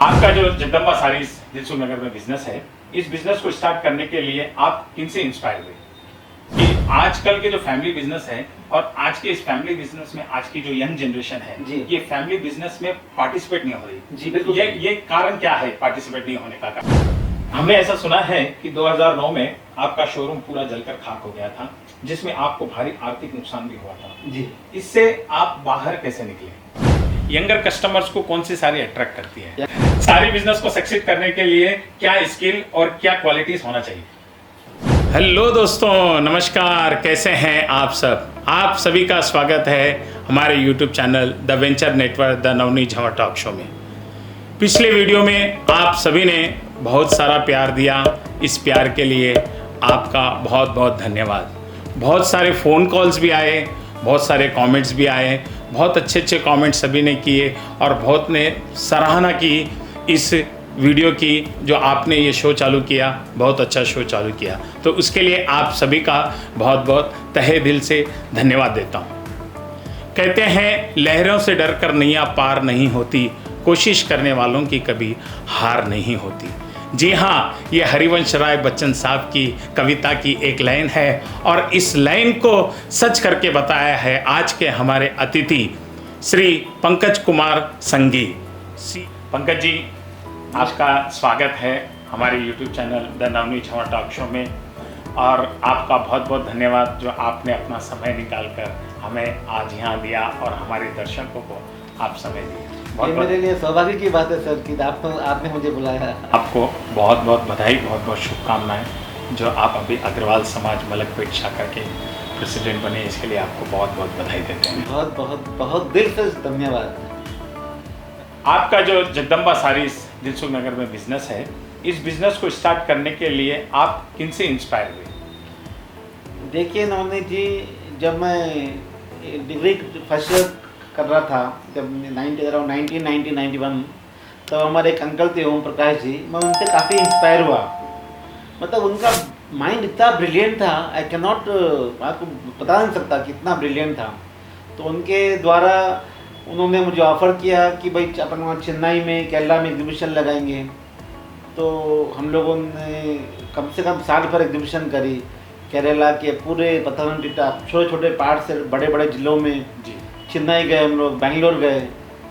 आपका जो जगदम्बा साड़ीज दिलसुख नगर में बिजनेस है, इस बिजनेस को स्टार्ट करने के लिए आप किनसे इंस्पायर हुए कि आजकल के जो फैमिली बिजनेस है और आज के इस फैमिली बिजनेस में आज की जो यंग जनरेशन है ये फैमिली बिजनेस में पार्टिसिपेट नहीं हो रही। जी बिल्कुल। ये कारण क्या है पार्टिसिपेट नहीं होने का कारण? हमने ऐसा सुना है कि 2009 में आपका शोरूम पूरा जलकर खाक हो गया था, जिसमें आपको भारी आर्थिक नुकसान भी हुआ था। जी, इससे आप बाहर कैसे निकले? यंगर कस्टमर्स को कौन सी साड़ी अट्रैक्ट करती है? सारी बिजनेस को सक्सेस करने के लिए क्या स्किल और क्या क्वालिटीज होना चाहिए? हेलो दोस्तों, नमस्कार, कैसे हैं आप सब? आप सभी का स्वागत है हमारे YouTube channel the venture network the Navneet Jhanwar talk show में। पिछले वीडियो में आप सभी ने बहुत सारा प्यार दिया, इस प्यार के लिए आपका बहुत बहुत धन्यवाद। बहुत सारे फ़ोन कॉल्स भी आए, बहुत सारे कमेंट्स भी आए, बहुत अच्छे अच्छे कमेंट्स सभी ने किए और बहुत ने सराहना की इस वीडियो की जो आपने ये शो चालू किया, बहुत अच्छा शो चालू किया। तो उसके लिए आप सभी का बहुत बहुत तहे दिल से धन्यवाद देता हूँ। कहते हैं लहरों से डर कर नैया पार नहीं होती, कोशिश करने वालों की कभी हार नहीं होती। जी हाँ, ये हरिवंश राय बच्चन साहब की कविता की एक लाइन है और इस लाइन को सच करके बताया है आज के हमारे अतिथि श्री पंकज कुमार संगी। पंकज जी, आपका स्वागत है हमारे YouTube channel the Navneet Jhanwar talk show में और आपका बहुत बहुत धन्यवाद जो आपने अपना समय निकालकर हमें आज यहाँ दिया और हमारे दर्शकों को आप समय दिया। ये मेरे लिए सौभाग्य की बात है सर कि आपने मुझे बुलाया। आपको बहुत बहुत बधाई, बहुत बहुत शुभकामनाएं जो आप अभी अग्रवाल समाज मलकपेट शाखा के प्रेसिडेंट बने, इसके लिए आपको बहुत बहुत बधाई देते हैं। बहुत बहुत बहुत दिल से धन्यवाद। आपका जो जगदम्बा साड़ीज दिलसुख नगर में बिजनेस है, इस बिजनेस को स्टार्ट करने के लिए आप किनसे इंस्पायर हुए? देखिए नवनीत जी, जब मैं डिग्री फर्स्ट ईयर कर रहा था, जब 1991, तो हमारे एक अंकल थे ओम प्रकाश जी, मैं उनसे काफ़ी इंस्पायर हुआ। मतलब उनका माइंड इतना ब्रिलियंट था, आई कैन नॉट, आपको बता नहीं सकता कितना ब्रिलियंट था। तो उनके द्वारा उन्होंने मुझे ऑफ़र किया कि भाई अपन वहाँ चेन्नई में केरला में एग्जीबिशन लगाएंगे। तो हम लोगों ने कम से कम साल भर एग्जीबिशन करी, केरला के पूरे पतनमथिट्टा छोटे छोटे पार्ट से बड़े बड़े ज़िलों में जी। चेन्नई गए, हम लोग बेंगलोर गए।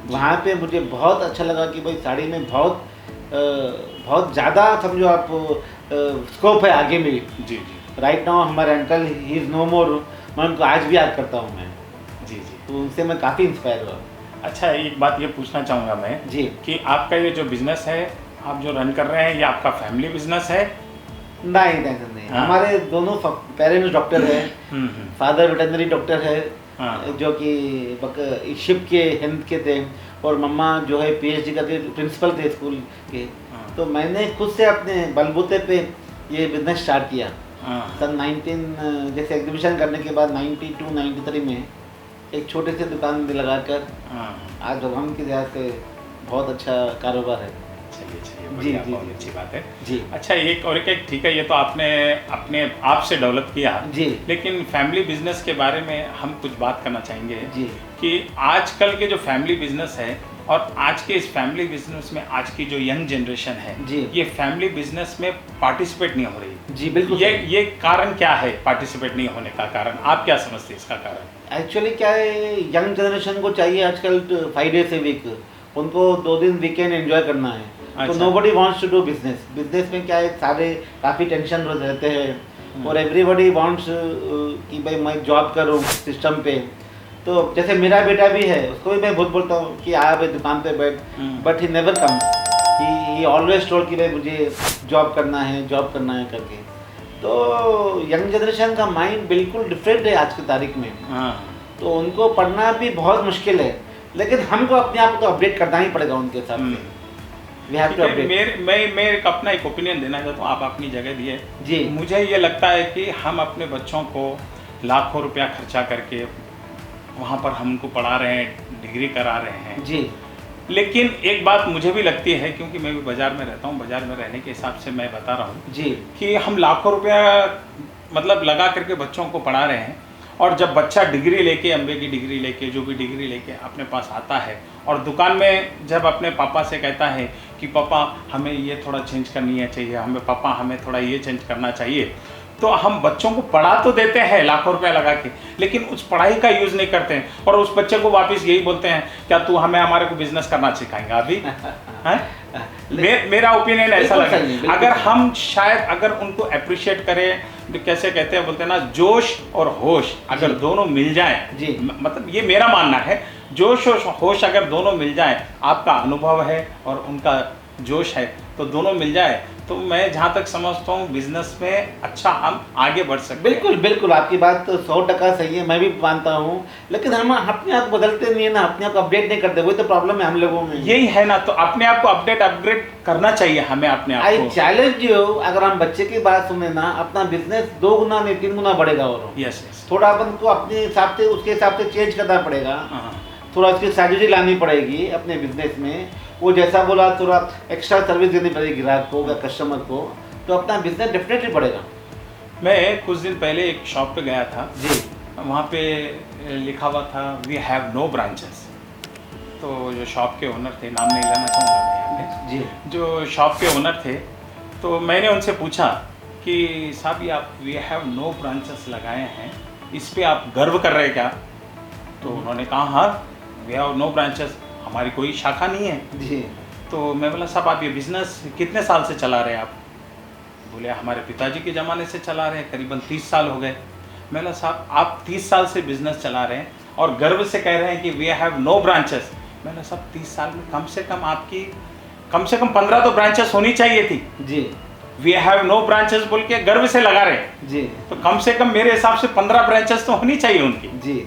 वहाँ पे मुझे बहुत अच्छा लगा कि भाई साड़ी में बहुत ज़्यादा समझो आप स्कोप है आगे में। जी जी। राइट नाउ हमारे अंकल ही इज़ नो मोर, मैं उनको आज भी याद करता हूँ मैं। जी जी। तो उनसे मैं काफ़ी इंस्पायर हुआ। अच्छा, एक बात ये पूछना चाहूँगा मैं जी कि आपका ये जो बिजनेस है आप जो रन कर रहे हैं, ये आपका फैमिली बिजनेस है? नहीं, हाँ? हमारे दोनों पेरेंट्स डॉक्टर हैं। फादर वेटरनरी डॉक्टर है, हाँ। जो कि शिप के हिंद के थे, और मम्मा जो है PhD करके प्रिंसिपल थे स्कूल के। हाँ। तो मैंने खुद से अपने बलबूते पे ये बिजनेस स्टार्ट किया। हाँ। सन 19 जैसे एग्जीबिशन करने के बाद 92-93 में एक छोटे से दुकान में लगाकर हाँ। आज भगवान की दया से बहुत अच्छा कारोबार है। चलिए जी, बढ़िया, जी, बहुत जी। अच्छी बात है। जी अच्छा, एक और एक ठीक है, ये तो आपने अपने आप से डेवलप किया जी लेकिन फैमिली बिजनेस के बारे में हम कुछ बात करना चाहेंगे जी कि आजकल के जो फैमिली बिजनेस है और आज के इस फैमिली बिजनेस में आज की जो यंग जनरेशन है जी ये फैमिली बिजनेस में पार्टिसिपेट नहीं हो रही। जी बिल्कुल। ये कारण क्या है पार्टिसिपेट नहीं होने का कारण? आप क्या समझते हैं इसका कारण? एक्चुअली क्या है, यंग जनरेशन को चाहिए आजकल 5 डेज ए वीक, उनको 2 दिन वीकेंड एंजॉय करना है। तो अच्छा। Nobody wants to do business में क्या है, सारे काफ़ी टेंशन रहते हैं और एवरीबॉडी वांट्स कि भाई मैं जॉब करूँ सिस्टम पे। तो जैसे मेरा बेटा भी है, उसको भी मैं बहुत बोलता हूँ कि आ भाई दुकान पे बैठ, but he never come, he always told कि भाई मुझे जॉब करना है करके। तो यंग जनरेशन का माइंड बिल्कुल डिफरेंट है आज की तारीख में। हाँ। तो उनको पढ़ना भी बहुत मुश्किल है, लेकिन हमको अपने आप को अपडेट करना ही पड़ेगा उनके हिसाब से। We have to update. मैं अपना एक ओपिनियन देना चाहता हूँ, आप अपनी जगह दिए जी। मुझे ये लगता है कि हम अपने बच्चों को लाखों रुपया खर्चा करके वहाँ पर हम उनको पढ़ा रहे हैं, डिग्री करा रहे हैं जी। लेकिन एक बात मुझे भी लगती है, क्योंकि मैं भी बाज़ार में रहता हूँ, बाज़ार में रहने के हिसाब से मैं बता रहा हूँ जी कि हम लाखों रुपया मतलब लगा करके बच्चों को पढ़ा रहे हैं और जब बच्चा डिग्री लेके, एमबीए की डिग्री लेके, जो भी डिग्री लेके अपने पास आता है और दुकान में जब अपने पापा से कहता है कि पापा हमें ये थोड़ा चेंज करनी है चाहिए, हमें पापा हमें थोड़ा ये चेंज करना चाहिए, तो हम बच्चों को पढ़ा तो देते हैं लाखों रुपए लगा के, लेकिन उस पढ़ाई का यूज़ नहीं करते हैं और उस बच्चे को वापस यही बोलते हैं क्या तू हमारे को बिजनेस करना सिखाएंगा अभी हैं? मेरा ओपिनियन ऐसा लगा। अगर हम शायद अगर उनको अप्रिशिएट करें, कैसे कहते हैं, बोलते हैं ना, जोश और होश अगर दोनों मिल जाए, जी, मतलब ये मेरा मानना है, जोश और होश अगर दोनों मिल जाए, आपका अनुभव है और उनका जोश है, तो दोनों मिल जाए, तो मैं जहाँ तक समझता हूँ बिजनेस में अच्छा हम आगे बढ़ सकते हैं। बिल्कुल बिल्कुल, आपकी बात तो 100% सही है, मैं भी मानता हूँ, लेकिन हम अपने आप बदलते नहीं है ना, अपने आप अपडेट नहीं करते, वही तो प्रॉब्लम है हम लोगों में। यही है ना, तो अपने आप को अपग्रेड करना चाहिए हमें अपने आप को। चैलेंज जो अगर हम बच्चे की बात सुने ना, अपना बिजनेस 2 गुना नहीं 3 गुना बढ़ेगा। और यस, थोड़ा अपन को अपने हिसाब से उसके हिसाब से चेंज करना पड़ेगा, थोड़ा उसकी स्ट्रैटेजी लानी पड़ेगी अपने बिजनेस में। वो जैसा बोला, थोड़ा एक्स्ट्रा सर्विस देनी पड़ेगी ग्राहक को या कस्टमर को, तो अपना बिजनेस डेफिनेटली बढ़ेगा। मैं कुछ दिन पहले एक शॉप पे गया था जी, वहाँ पे लिखा हुआ था वी हैव नो ब्रांचेस। तो जो शॉप के ओनर थे, नाम नहीं लेना चाहूँगा मैं यहाँ पे, जी, जो शॉप के ओनर थे, तो मैंने उनसे पूछा कि साहब ये आप वी हैव नो ब्रांचेस लगाए हैं, इस पे आप गर्व कर रहे हैं क्या? तो उन्होंने कहा हाँ वी हैव नो ब्रांचेस, हमारी कोई शाखा नहीं है। जी। तो मैं बोला साहब आप ये बिज़नेस कितने साल से चला रहे हैं आप? बोले हमारे पिताजी के ज़माने से चला रहे हैं, करीबन 30 साल हो गए। मैं बोला साहब आप 30 साल से बिज़नेस चला रहे हैं और गर्व से कह रहे हैं कि वी हैव नो ब्रांचेस। मैं बोला साहब 30 साल में कम से कम आपकी कम से कम 15 तो ब्रांचेस होनी चाहिए थी। जी, वी हैव नो ब्रांचेस बोल के गर्व से लगा रहे हैं, जी, तो कम से कम मेरे हिसाब से 15 ब्रांचेस तो होनी चाहिए उनकी। जी,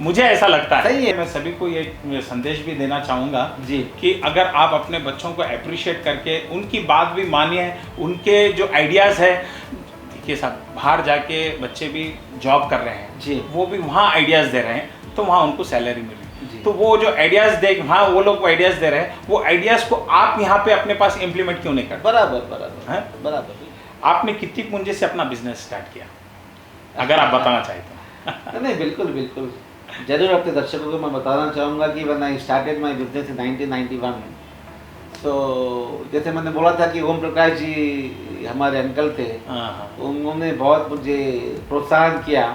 मुझे ऐसा लगता है। सही है। मैं सभी को ये संदेश भी देना चाहूँगा जी, कि अगर आप अपने बच्चों को अप्रिशिएट करके उनकी बात भी मानिए, उनके जो आइडियाज़ है, देखिए साहब बाहर जाके बच्चे भी जॉब कर रहे हैं जी, वो भी वहाँ आइडियाज़ दे रहे हैं, तो वहाँ उनको सैलरी मिल रही जी। है, तो वो जो आइडियाज़ दे वहाँ वो लोग आइडियाज़ दे रहे हैं, वो आइडियाज़ को आप यहाँ पे अपने पास इम्प्लीमेंट क्यों नहीं करते? बराबर बराबर हैं? बराबर। आपने कितनी पूंजी से अपना बिजनेस स्टार्ट किया, अगर आप बताना चाहें तो? नहीं, बिल्कुल बिल्कुल, जरूर अपने दर्शकों को मैं बताना चाहूँगा कि when I started my business in 1991, तो जैसे मैंने बोला था कि ओम प्रकाश जी हमारे अंकल थे, हाँ, उन्होंने बहुत मुझे प्रोत्साहन किया।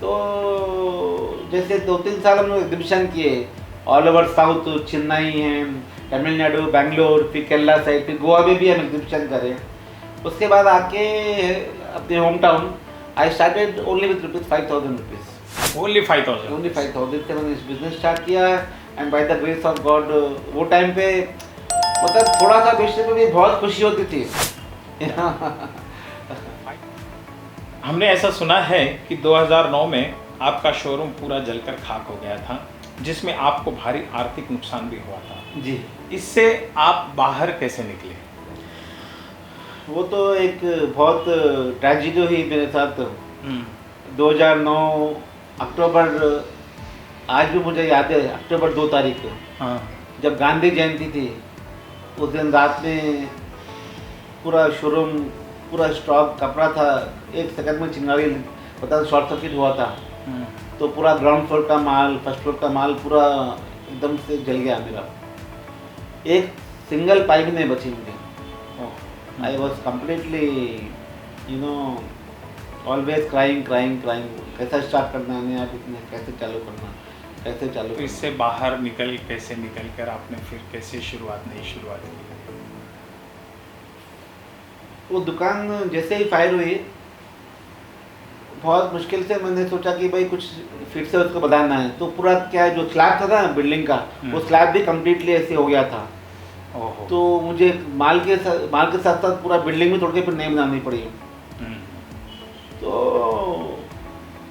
तो जैसे 2-3 साल हम लोग एग्जीबिशन किए ऑल ओवर साउथ, चेन्नई है, तमिलनाडु, बैंगलोर, फिर केरला साइड, फिर गोवा में भी हम एग्जीबिशन करें। उसके बाद आके अपने home town I started only with ₹5,000। Only 5,000? Only 5,000 से मैंने इस बिजनेस स्टार्ट किया, and by the grace of God वो टाइम पे मतलब थोड़ा सा बेचने में भी बहुत खुशी होती थी। हमने ऐसा सुना है कि 2009 में आपका शोरूम पूरा जलकर खाक हो गया था, जिसमें आपको भारी आर्थिक नुकसान भी हुआ था। जी, इससे आप बाहर कैसे निकले? वो तो एक बहुत ट्रेजेडी हुई मेरे साथ। 2009 अक्टूबर, आज भी मुझे याद है, अक्टूबर 2 तारीख को, हाँ, जब गांधी जयंती थी, उस दिन रात में पूरा शोरूम, पूरा स्टॉक कपड़ा था, 1 सेकंड में चिंगारी पता शॉर्ट सर्किट हुआ था, तो पूरा ग्राउंड फ्लोर का माल, फर्स्ट फ्लोर का माल पूरा एकदम से जल गया मेरा। एक सिंगल पाइप नहीं बची मुझे। I was completely always crying. कैसा स्टार्ट करना है आप, इसमें कैसे चालू करना, कैसे चालू तो इससे बाहर कैसे निकल कर आपने फिर कैसे नई शुरुआत की? वो दुकान जैसे ही फायर हुई, बहुत मुश्किल से मैंने सोचा कि भाई कुछ फिर से उसको बनाना है। तो पूरा क्या है, जो स्लैब था ना बिल्डिंग का, वो स्लैब भी कम्प्लीटली ऐसे हो गया था। तो मुझे माल के साथ साथ पूरा बिल्डिंग भी तोड़ के फिर नई बनानी पड़ी। तो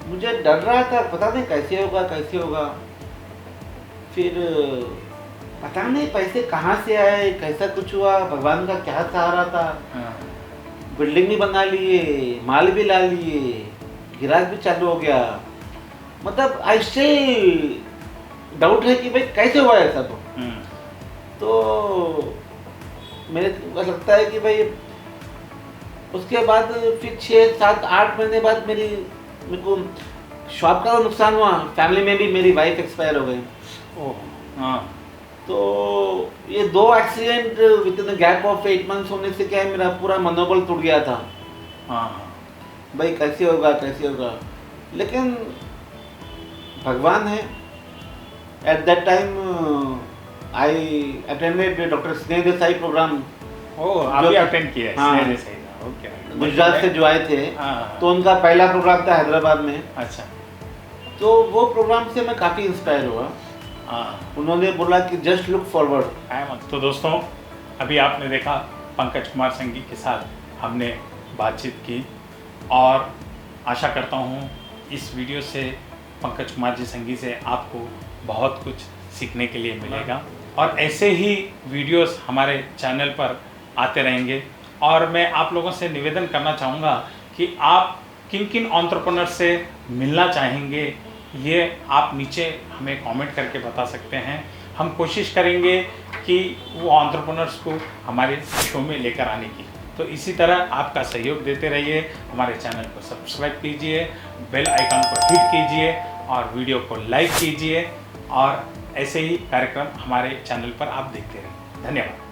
मुझे डर रहा था, पता नहीं कैसे होगा। फिर पता नहीं पैसे कहाँ से आए, कैसा कुछ हुआ, भगवान का क्या सहारा था। बिल्डिंग भी बना लिए, माल भी ला लिए, गिराक भी चालू हो गया। मतलब आई स्टिल डाउट है कि भाई कैसे हुआ है सब। तो मेरे को लगता है कि भाई उसके बाद फिर 6, 7, 8 महीने बाद मेरे को शॉप का तो नुकसान हुआ, फैमिली में भी मेरी वाइफ एक्सपायर हो गई। ओह हाँ। तो ये 2 accident with in the gap of 8 months होने से क्या है, मेरा पूरा मनोबल टूट गया था। हाँ हाँ। भाई कैसे होगा कैसे होगा, लेकिन भगवान है। At that time I attended doctor स्नेह देसाई प्रोग्राम, ओह आप भी अटेंड किया है? हाँ। स्नेह देसाई का, ओके। गुजरात से जो आए थे। हाँ, तो उनका पहला प्रोग्राम था हैदराबाद में। अच्छा। तो वो प्रोग्राम से मैं काफ़ी इंस्पायर हुआ। हाँ उन्होंने बोला कि जस्ट लुक फॉरवर्ड। तो दोस्तों अभी आपने देखा पंकज कुमार संघी के साथ हमने बातचीत की और आशा करता हूँ इस वीडियो से पंकज कुमार जी संघी से आपको बहुत कुछ सीखने के लिए मिलेगा और ऐसे ही वीडियोस हमारे चैनल पर आते रहेंगे। और मैं आप लोगों से निवेदन करना चाहूँगा कि आप किन किन एंटरप्रेन्योर से मिलना चाहेंगे, ये आप नीचे हमें कमेंट करके बता सकते हैं। हम कोशिश करेंगे कि वो एंटरप्रेन्योर्स को हमारे शो में लेकर आने की। तो इसी तरह आपका सहयोग देते रहिए, हमारे चैनल को सब्सक्राइब कीजिए, बेल आइकन को हिट कीजिए और वीडियो को लाइक कीजिए और ऐसे ही कार्यक्रम हमारे चैनल पर आप देखते रहिए। धन्यवाद।